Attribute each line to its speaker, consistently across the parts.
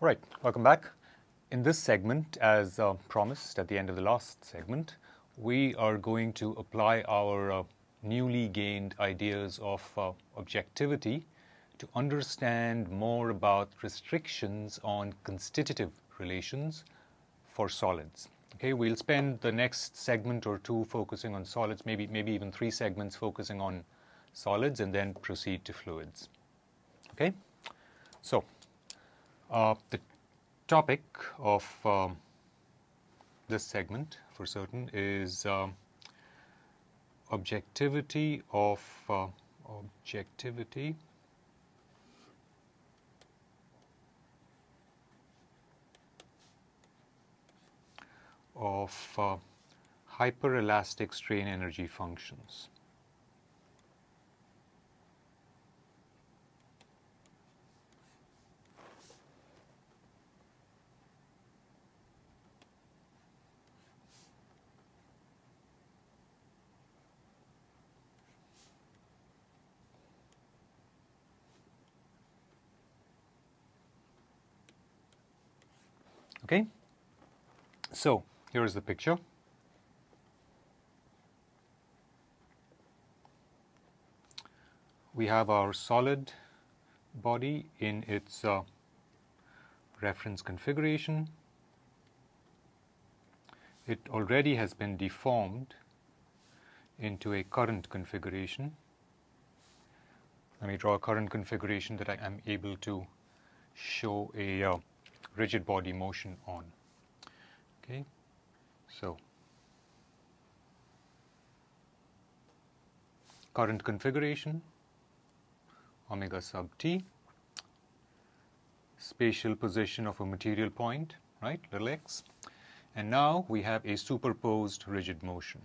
Speaker 1: All right, welcome back. In this segment, as promised at the end of the last segment, we are going to apply our newly gained ideas of objectivity to understand more about restrictions on constitutive relations for solids. Okay, we'll spend the next segment or two focusing on solids, maybe even 3 segments focusing on solids, and then proceed to fluids. Okay, so the topic of this segment for certain is objectivity of hyperelastic strain energy functions. Okay, so here is the picture. We have our solid body in its reference configuration. It already has been deformed into a current configuration. Let me draw a current configuration that I am able to show a rigid body motion on. Okay, so current configuration, omega sub t, spatial position of a material point, right, little x, and now we have a superposed rigid motion.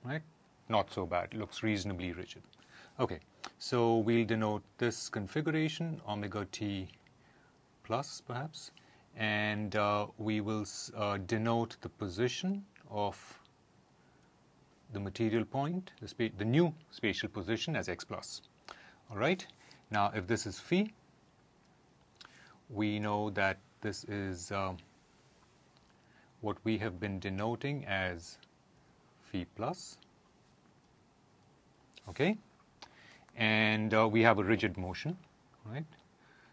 Speaker 1: Right, not so bad, looks reasonably rigid. Okay, so we'll denote this configuration, omega t plus perhaps, and we will denote the position of the material point, the new spatial position, as x plus. All right, now if this is phi, we know that this is what we have been denoting as phi plus. Okay, and we have a rigid motion, right?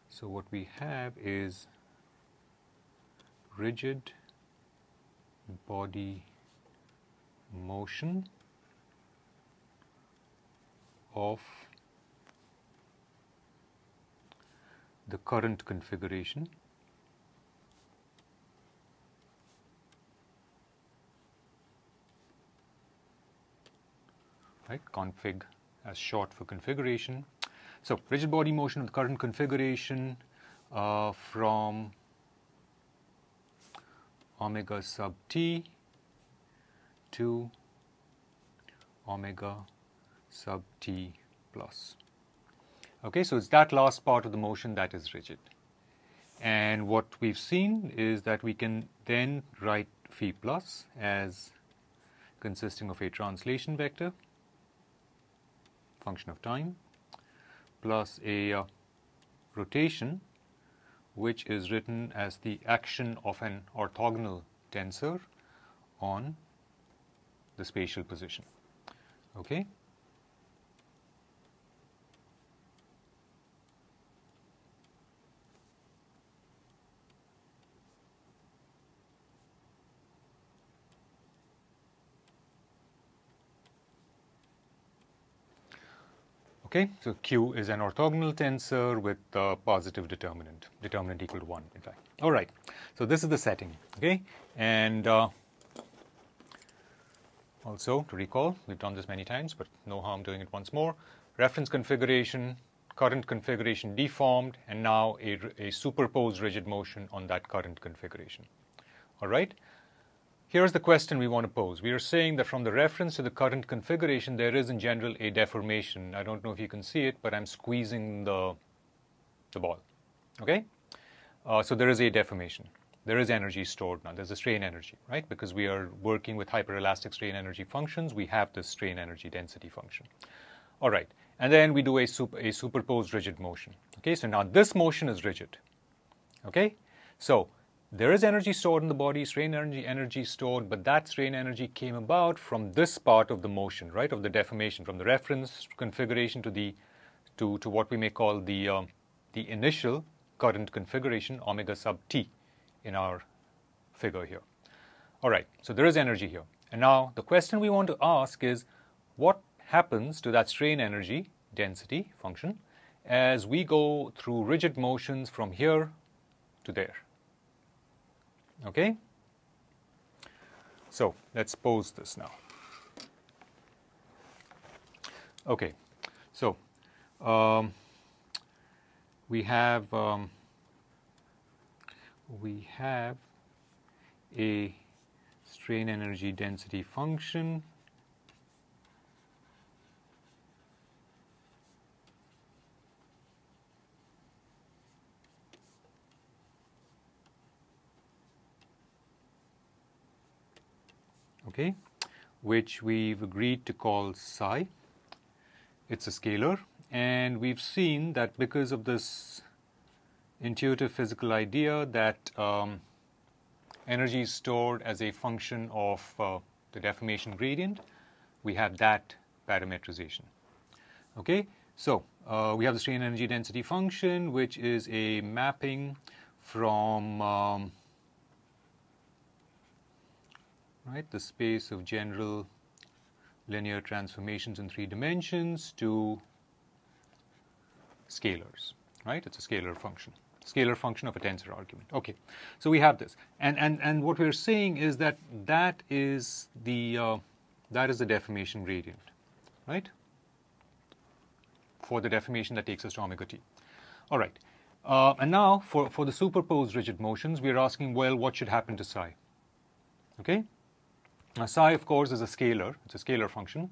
Speaker 1: So what we have is rigid body motion of the current configuration, right? Config as short for configuration. So rigid body motion of the current configuration from omega sub t to omega sub t plus. Okay, so it's that last part of the motion that is rigid. And what we've seen is that we can then write phi plus as consisting of a translation vector, function of time, plus a rotation, which is written as the action of an orthogonal tensor on the spatial position. Okay? Okay, so Q is an orthogonal tensor with positive determinant equal to 1, in fact. All right, so this is the setting, okay? And also, to recall, we've done this many times, but no harm doing it once more. Reference configuration, current configuration deformed, and now a superposed rigid motion on that current configuration. All right? Here's the question we want to pose. We are saying that from the reference to the current configuration, there is in general a deformation. I don't know if you can see it, but I'm squeezing the ball. Okay? So there is a deformation. There is energy stored now. There's a strain energy, right? Because we are working with hyperelastic strain energy functions, we have this strain energy density function. All right. and then we do a superposed rigid motion. Okay, so now this motion is rigid. Okay, so there is energy stored in the body, strain energy stored, but that strain energy came about from this part of the motion, right, of the deformation, from the reference configuration to what we may call the initial current configuration, omega sub t, in our figure here. All right, so there is energy here. And now the question we want to ask is, what happens to that strain energy density function as we go through rigid motions from here to there? Okay? So let's pose this now. Okay, so we have a strain energy density function okay, which we've agreed to call psi. It's a scalar, and we've seen that because of this intuitive physical idea that energy is stored as a function of the deformation gradient, we have that parametrization. Okay, so we have the strain energy density function, which is a mapping from right, the space of general linear transformations in 3 dimensions to scalars, right? It's a scalar function of a tensor argument. Okay, so we have this, and what we're saying is that that is the deformation gradient, right? For the deformation that takes us to omega t. All right, and now for the superposed rigid motions, we're asking, well, what should happen to psi? Okay. Now, psi, of course, is a scalar. It's a scalar function.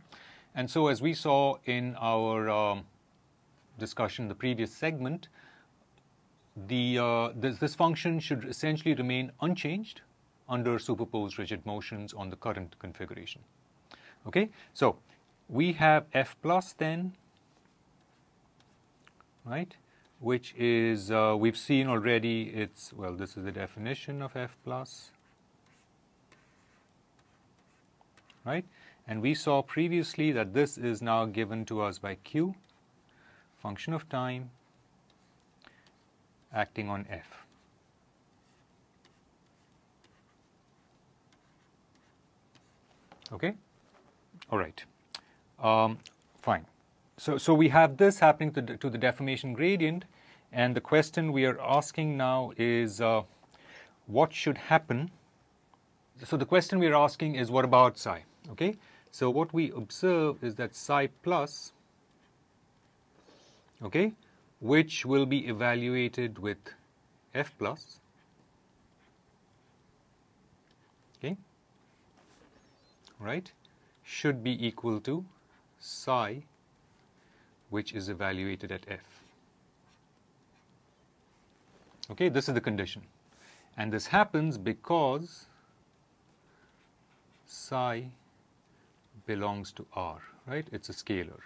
Speaker 1: And so as we saw in our discussion in the previous segment, this function should essentially remain unchanged under superposed rigid motions on the current configuration. Okay, so we have f plus then, right, which is, we've seen already, it's, well, this is the definition of f plus. Right? And we saw previously that this is now given to us by q, function of time, acting on f. Okay? All right. Fine. So we have this happening to the deformation gradient, and the question we are asking now is what should happen? So the question we are asking is, what about psi? Okay, so what we observe is that psi plus, okay, which will be evaluated with f plus, okay, right, should be equal to psi, which is evaluated at f. Okay, this is the condition, and this happens because psi belongs to R, right? It's a scalar.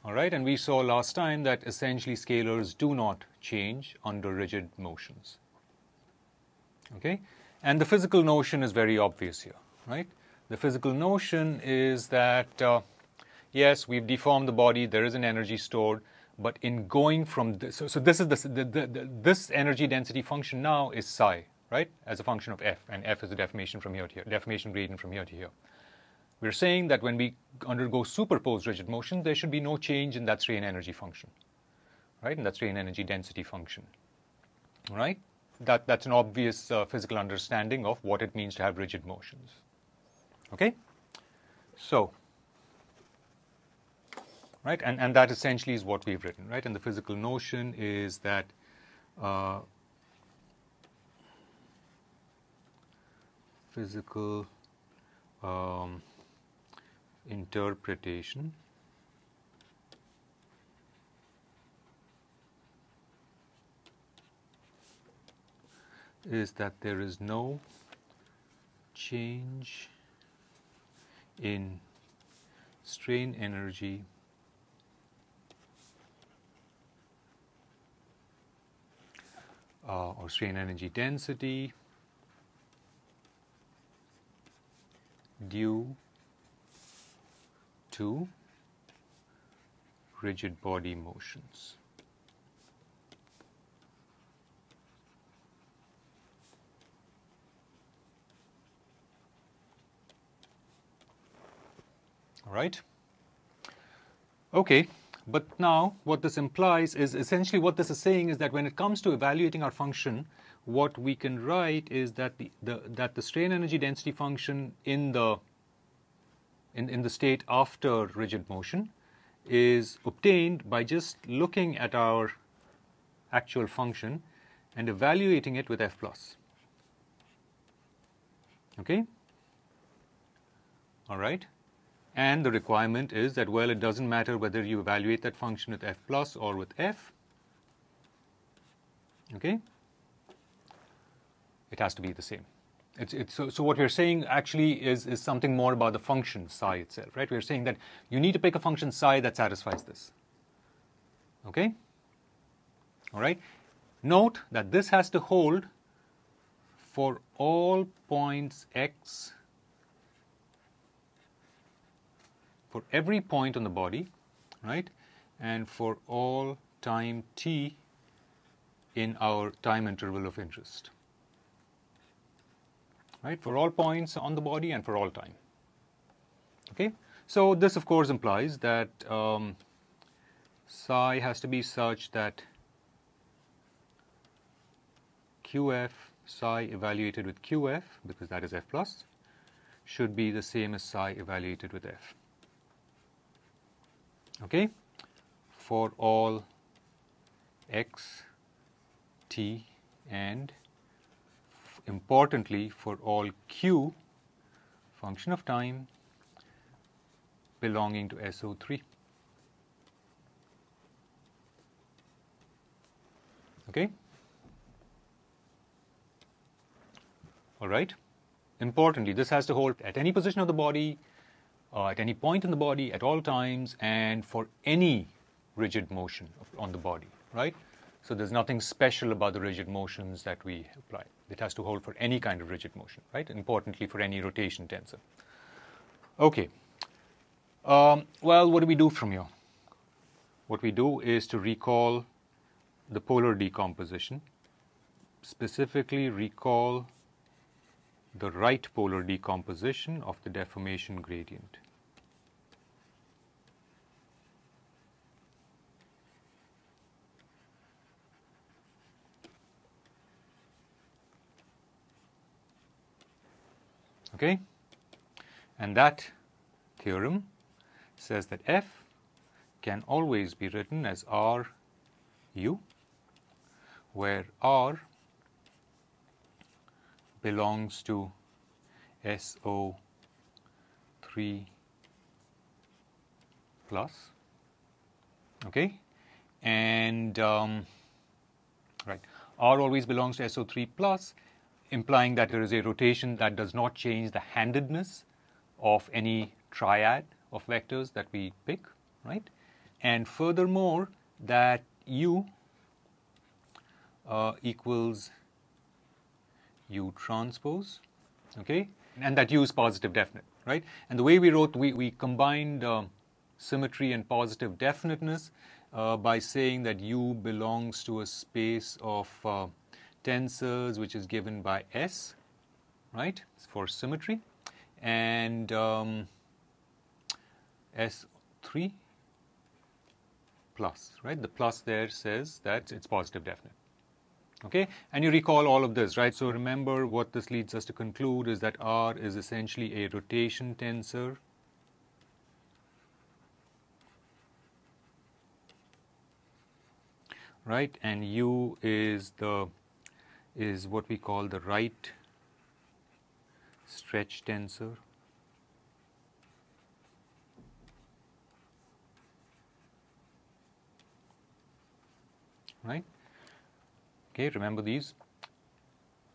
Speaker 1: All right, and we saw last time that essentially scalars do not change under rigid motions. Okay, and the physical notion is very obvious here, right? The physical notion is that, yes, we've deformed the body, there is an energy stored, but in going from this, so this is this energy density function now is psi, right, as a function of f, and f is the deformation from here to here, deformation gradient from here to here. We're saying that when we undergo superposed rigid motion, there should be no change in that strain energy function, right, in that strain energy density function, right? That's an obvious physical understanding of what it means to have rigid motions. Okay, so, right, and that essentially is what we've written, right, and the physical notion is that physical interpretation is that there is no change in strain energy or strain energy density due to rigid body motions. All right. Okay, but now what this implies is essentially what this is saying is that when it comes to evaluating our function, what we can write is that the strain energy density function in the state after rigid motion is obtained by just looking at our actual function and evaluating it with f plus. Okay? All right? And the requirement is that, well, it doesn't matter whether you evaluate that function with f plus or with f. Okay? It has to be the same. So what we're saying actually is something more about the function psi itself, right? We're saying that you need to pick a function psi that satisfies this. Okay? All right? Note that this has to hold for all points x, for every point on the body, right? And for all time t in our time interval of interest. Right, for all points on the body and for all time. Okay, so this of course implies that psi has to be such that qf psi evaluated with qf, because that is f plus, should be the same as psi evaluated with f. Okay, for all x, t, and importantly for all q, function of time, belonging to SO3. Okay? All right? Importantly, this has to hold at any position of the body, at any point in the body, at all times, and for any rigid motion on the body, right? So there's nothing special about the rigid motions that we apply. It has to hold for any kind of rigid motion, right? Importantly, for any rotation tensor. Okay. Well, what do we do from here? What we do is to recall the polar decomposition, specifically recall the right polar decomposition of the deformation gradient. Okay, and that theorem says that f can always be written as Ru, where R belongs to SO3 plus, okay, and right, R always belongs to SO3 plus, implying that there is a rotation that does not change the handedness of any triad of vectors that we pick, right? And furthermore, that U equals U transpose, okay? And that U is positive definite, right? And the way we wrote, we combined symmetry and positive definiteness by saying that U belongs to a space of tensors which is given by S, right, for symmetry, and S3 plus, right? The plus there says that it's positive definite. Okay, and you recall all of this, right? So remember, what this leads us to conclude is that R is essentially a rotation tensor right, and U is what we call the right stretch tensor. Right? Okay, remember these?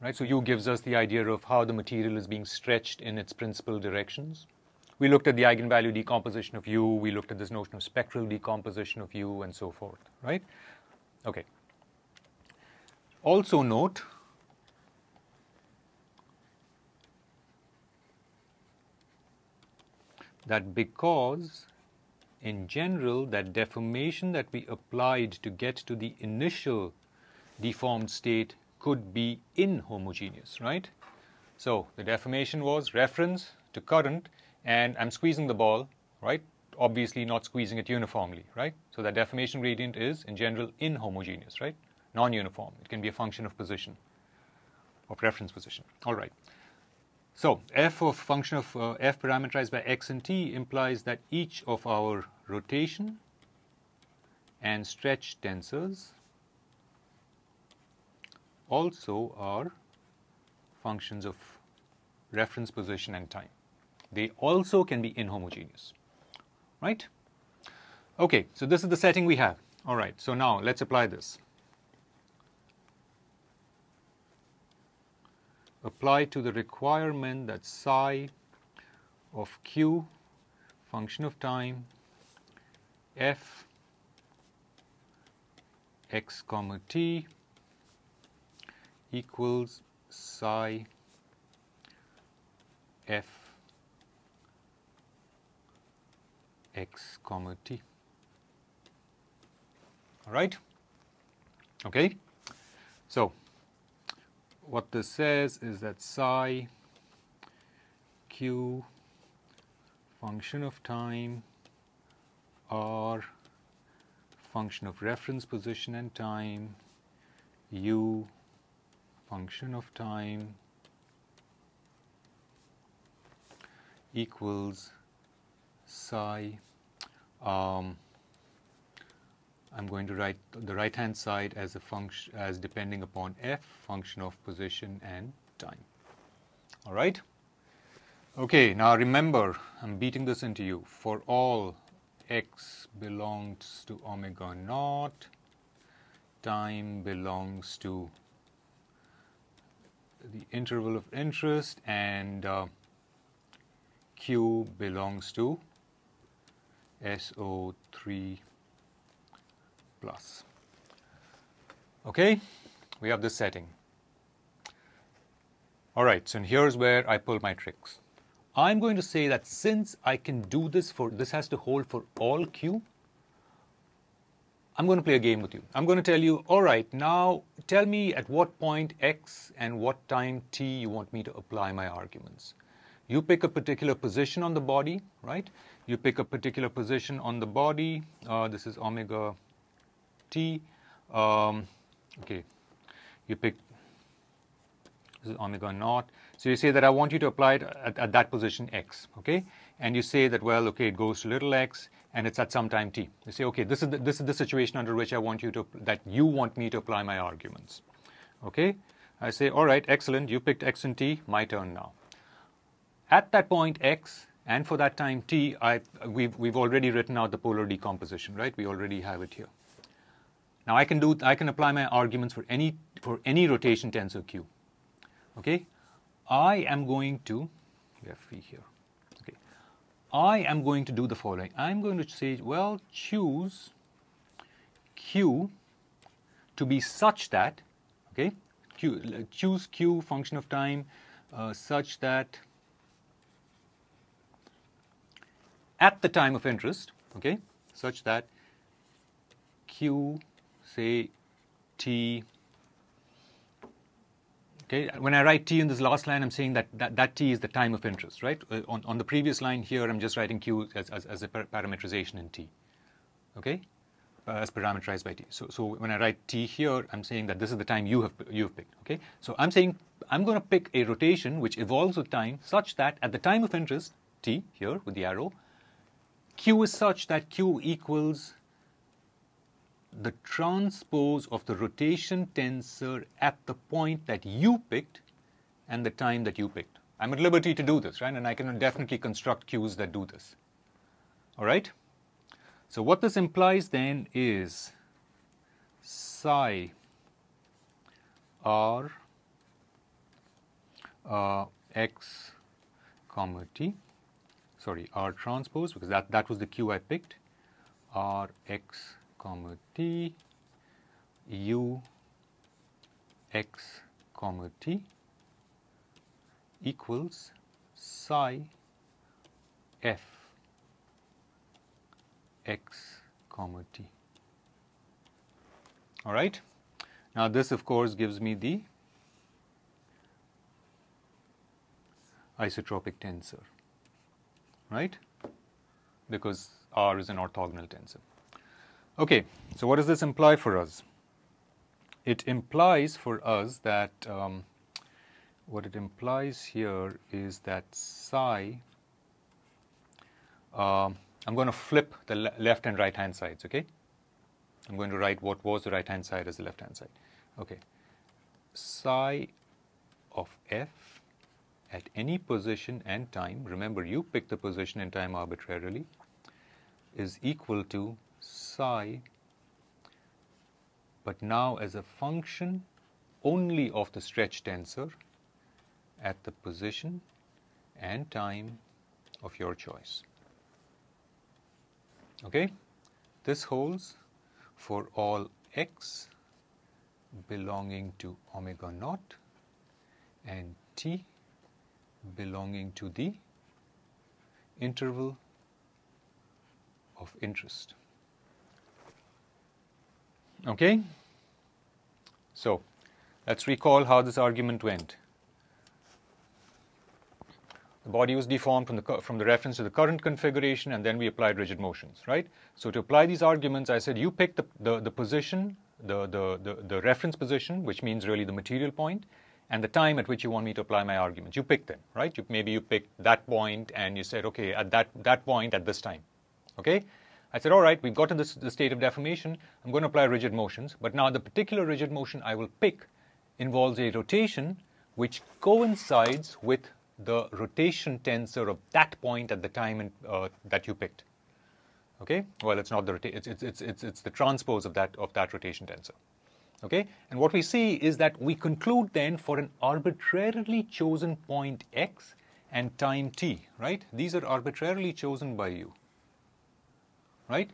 Speaker 1: Right, so U gives us the idea of how the material is being stretched in its principal directions. We looked at the eigenvalue decomposition of U, we looked at this notion of spectral decomposition of U, and so forth, right? Okay. Also note that because in general that deformation that we applied to get to the initial deformed state could be inhomogeneous, right? So the deformation was reference to current, and I'm squeezing the ball, right? Obviously not squeezing it uniformly, right? So that deformation gradient is in general inhomogeneous, right? Non-uniform. It can be a function of position, of reference position. All right. So f of function of f parameterized by x and t implies that each of our rotation and stretch tensors also are functions of reference position and time. They also can be inhomogeneous, right? Okay, so this is the setting we have. All right, so now let's apply this. Apply to the requirement that psi of q, function of time, f x comma t equals psi f x comma t. All right? Okay? So what this says is that psi q function of time r function of reference position and time u function of time equals psi. I'm going to write the right hand side as a function as depending upon f, function of position and time. All right? Okay, now remember, I'm beating this into you. For all x belongs to omega naught, time belongs to the interval of interest, and q belongs to SO3 plus. Okay, we have this setting. All right, so here's where I pull my tricks. I'm going to say that since I can do this this has to hold for all q, I'm going to play a game with you. I'm going to tell you, all right, now tell me at what point x and what time t you want me to apply my arguments. You pick a particular position on the body, right? You pick a particular position on the body. This is omega t. Okay, you pick, this is omega naught. So you say that I want you to apply it at that position x, okay? And you say that, well, okay, it goes to little x and it's at some time t. You say, okay, this is the situation under which I want you to, that you want me to apply my arguments, okay? I say, all right, excellent, you picked x and t, my turn now. At that point x, and for that time t, we've already written out the polar decomposition, right? We already have it here. Now I can apply my arguments for any rotation tensor q. Okay, I am going to, we have phi here. Okay, I am going to do the following. I'm going to say, well, choose q to be such that, okay, choose q function of time such that at the time of interest, okay, such that q, say t, okay, when I write t in this last line, I'm saying that t is the time of interest, right? On the previous line here, I'm just writing q as a parameterization in t, okay, as parameterized by t. So when I write t here, I'm saying that this is the time you've picked, okay? So I'm saying I'm going to pick a rotation which evolves with time such that at the time of interest, t here with the arrow, q is such that q equals the transpose of the rotation tensor at the point that you picked and the time that you picked. I'm at liberty to do this, right? And I can definitely construct q's that do this. All right? So what this implies then is psi r x comma t, sorry, r transpose, because that was the q I picked, r x comma t u x comma t equals psi f x comma t. All right. Now this of course gives me the isotropic tensor, right? Because R is an orthogonal tensor. Okay, so what does this imply for us? It implies for us that what it implies here is that psi, I'm going to flip the left and right hand sides, okay? I'm going to write what was the right hand side as the left hand side. Okay, psi of f at any position and time, remember you pick the position and time arbitrarily, is equal to psi, but now as a function only of the stretch tensor at the position and time of your choice. Okay, this holds for all x belonging to omega naught and t belonging to the interval of interest. Okay, so let's recall how this argument went. The body was deformed from the reference to the current configuration, and then we applied rigid motions, right? So to apply these arguments, I said you pick the position, the reference position, which means really the material point, and the time at which you want me to apply my arguments. You pick them, right? Maybe you picked that point and you said, okay, at that point at this time. Okay? I said, all right, we've gotten the state of deformation. I'm going to apply rigid motions. But now the particular rigid motion I will pick involves a rotation which coincides with the rotation tensor of that point at the time that you picked. Okay? Well, it's not the it's the transpose of that rotation tensor. Okay? And what we see is that we conclude then for an arbitrarily chosen point x and time t, right? These are arbitrarily chosen by you, right?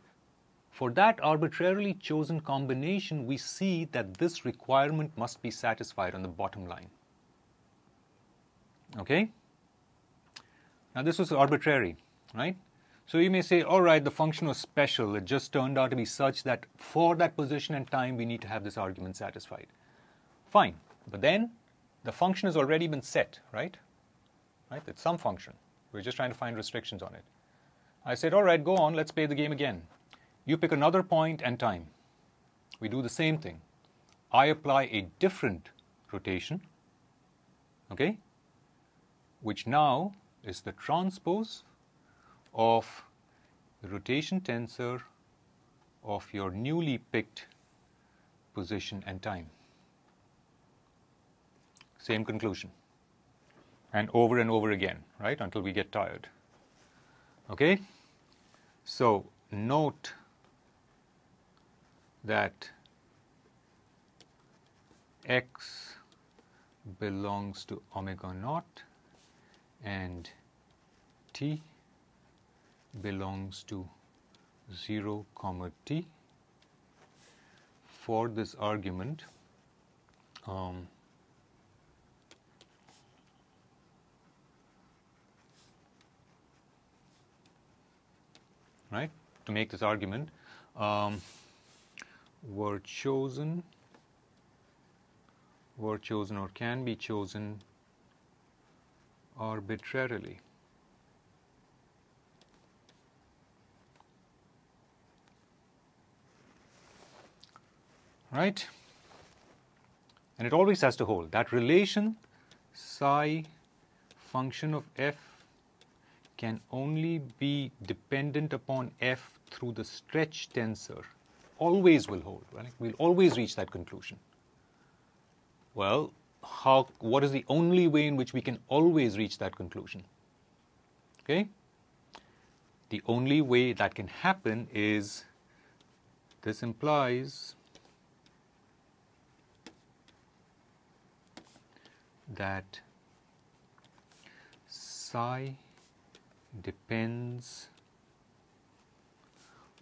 Speaker 1: For that arbitrarily chosen combination, we see that this requirement must be satisfied on the bottom line. Okay? Now this was arbitrary, right? So you may say, all right, the function was special. It just turned out to be such that for that position and time, we need to have this argument satisfied. Fine. But then the function has already been set, right? Right? It's some function. We're just trying to find restrictions on it. I said, all right, go on. Let's play the game again. You pick another point and time. We do the same thing. I apply a different rotation, okay, which now is the transpose of the rotation tensor of your newly picked position and time. Same conclusion. And over again, right, until we get tired. Okay? So note that x belongs to omega naught and t belongs to 0, t for this argument. Right, to make this argument, were chosen or can be chosen arbitrarily. Right? And it always has to hold. That relation psi function of f can only be dependent upon f through the stretch tensor. Always will hold. Right? We'll always reach that conclusion. Well, what is the only way in which we can always reach that conclusion? Okay? The only way that can happen is, this implies that psi depends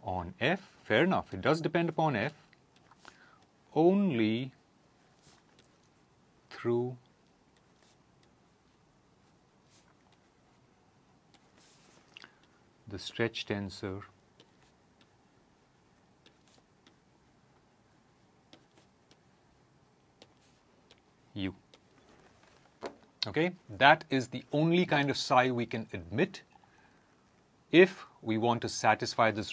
Speaker 1: on f. Fair enough, it does depend upon f only through the stretch tensor U. Okay, that is the only kind of psi we can admit if we want to satisfy this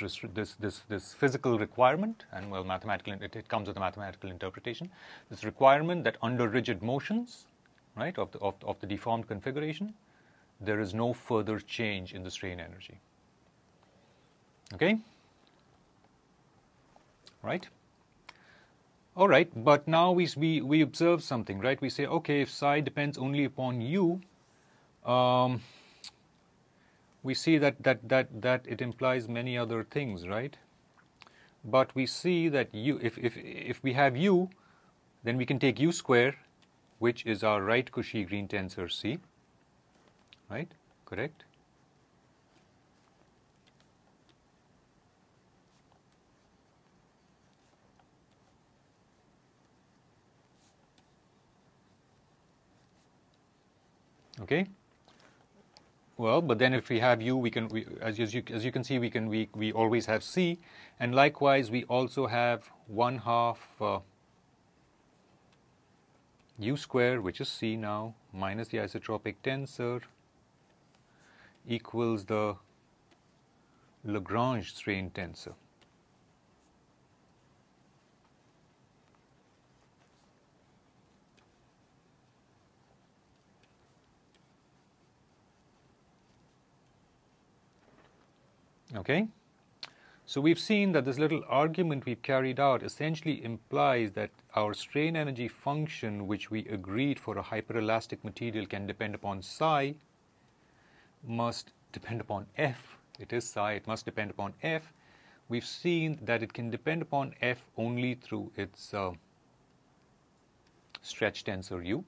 Speaker 1: physical requirement, and well, it comes with a mathematical interpretation. This requirement that under rigid motions, right, of the deformed configuration, there is no further change in the strain energy. Okay, right. All right, but now we observe something, right? We say, okay, if psi depends only upon U, we see that it implies many other things, right? But we see that U, if we have U, then we can take U square, which is our right Cauchy-Green tensor C, right? Correct? Okay. Well, but then if we have U, as you can see, we always have C, and likewise we also have 1/2 U square, which is C now, minus the isotropic tensor equals the Lagrange strain tensor. Okay, so we've seen that this little argument we've carried out essentially implies that our strain energy function, which we agreed for a hyperelastic material can depend upon psi, must depend upon F. It is psi, it must depend upon F. We've seen that it can depend upon F only through its stretch tensor U.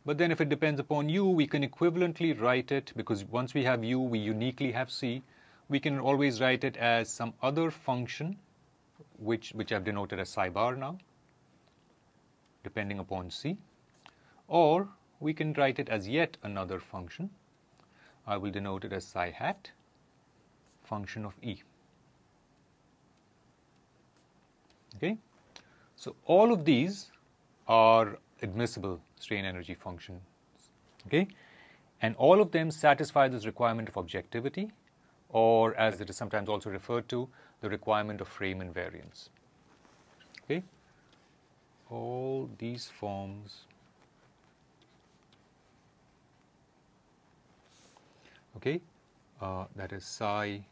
Speaker 1: But then if it depends upon U, we can equivalently write it, because once we have U, we uniquely have C. We can always write it as some other function, which I've denoted as psi bar now, depending upon C. Or we can write it as yet another function. I will denote it as psi hat, function of E. Okay? So all of these are admissible strain energy functions. Okay? And all of them satisfy this requirement of objectivity, or as it is sometimes also referred to, the requirement of frame invariance. Okay? All these forms, okay, that is psi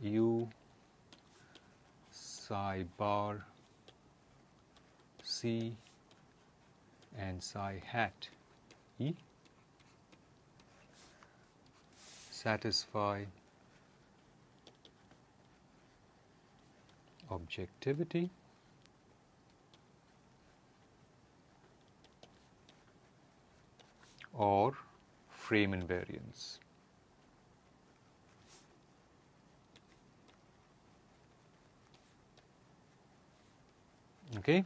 Speaker 1: U, psi bar C, and psi hat E, satisfy objectivity or frame invariance. Okay,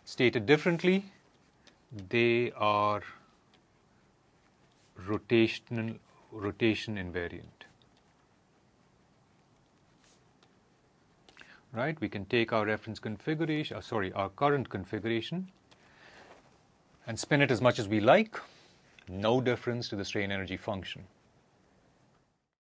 Speaker 1: stated differently, they are rotation invariant. Right, we can take our reference configuration, our current configuration, and spin it as much as we like, no difference to the strain energy function.